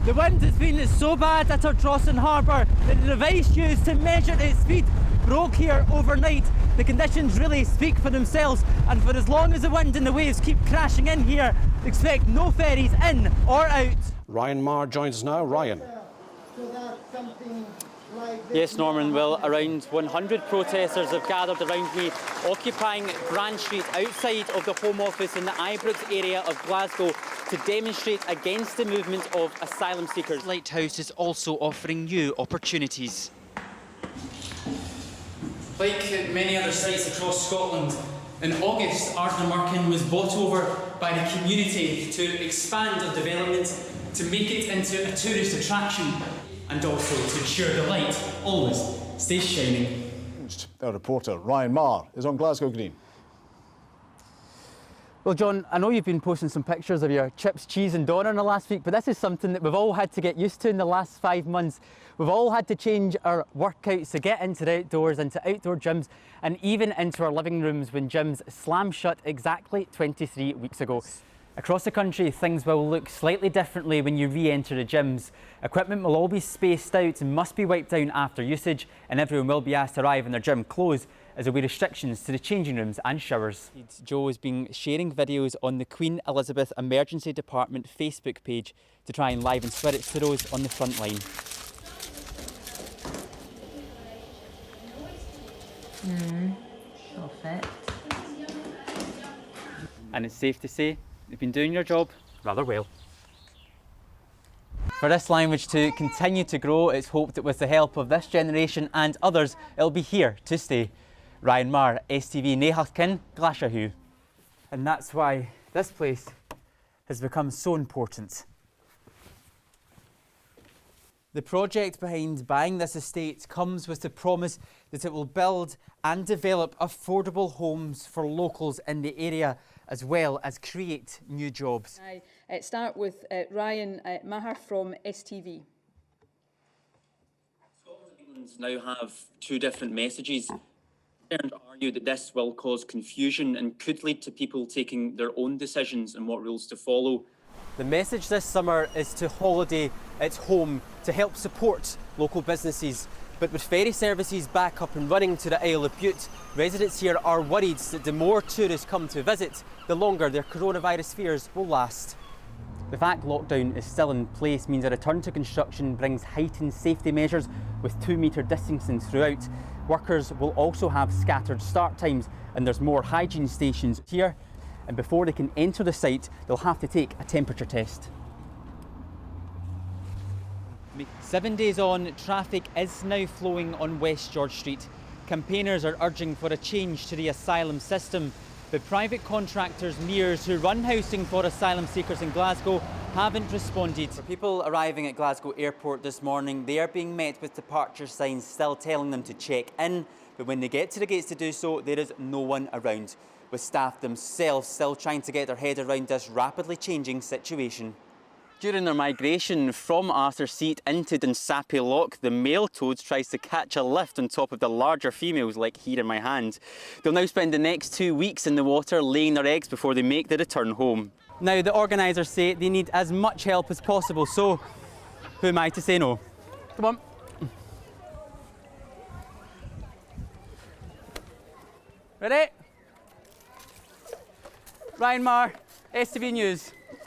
The wind has been so bad at Ardrossan Harbour that the device used to measure its speed broke here overnight. The conditions really speak for themselves, and for as long as the wind and the waves keep crashing in here, expect no ferries in or out. Ryan Maher joins us now. Ryan. Yes, Norman, well, around 100 protesters have gathered around me, occupying Grand Street outside of the Home Office in the Ibrox area of Glasgow to demonstrate against the movement of asylum seekers. Lighthouse is also offering new opportunities. Like many other sites across Scotland, in August, Ardnamurchan was bought over by the community to expand the development, to make it into a tourist attraction, and also to ensure the light always stays shining. Our reporter Ryan Maher is on Glasgow Green. Well, John, I know you've been posting some pictures of your chips, cheese and doner in the last week, but this is something that we've all had to get used to in the last 5 months. We've all had to change our workouts to get into the outdoors, into outdoor gyms, and even into our living rooms when gyms slammed shut exactly 23 weeks ago. Across the country, things will look slightly differently when you re-enter the gyms. Equipment will all be spaced out and must be wiped down after usage, and everyone will be asked to arrive in their gym clothes, as there will be restrictions to the changing rooms and showers. Joe has been sharing videos on the Queen Elizabeth Emergency Department Facebook page to try and liven spirits to those on the front line. Perfect. And it's safe to say you've been doing your job rather well. For this language to continue to grow, it's hoped that with the help of this generation and others, it'll be here to stay. Ryan Maher, STV Nehachkin, Glashahu. And that's why this place has become so important. The project behind buying this estate comes with the promise that it will build and develop affordable homes for locals in the area, as well as create new jobs. I start with Ryan Maher from STV. Scotland and England now have two different messages. And argue that this will cause confusion and could lead to people taking their own decisions on what rules to follow. The message this summer is to holiday at home to help support local businesses. But with ferry services back up and running to the Isle of Bute, residents here are worried that the more tourists come to visit, the longer their coronavirus fears will last. The fact lockdown is still in place means a return to construction brings heightened safety measures with 2-metre distancing throughout. Workers will also have scattered start times, and there's more hygiene stations here. And before they can enter the site, they'll have to take a temperature test. 7 days on, traffic is now flowing on West George Street. Campaigners are urging for a change to the asylum system, but private contractors Mears, who run housing for asylum seekers in Glasgow, haven't responded. For people arriving at Glasgow Airport this morning, they are being met with departure signs still telling them to check in, but when they get to the gates to do so, there is no one around, with staff themselves still trying to get their head around this rapidly changing situation. During their migration from Arthur's Seat into Dunsapie Loch, the male toads tries to catch a lift on top of the larger females, like here in my hand. They'll now spend the next 2 weeks in the water laying their eggs before they make the return home. Now, the organisers say they need as much help as possible, so who am I to say no? Come on. Ready? Ryan Maher, STV News.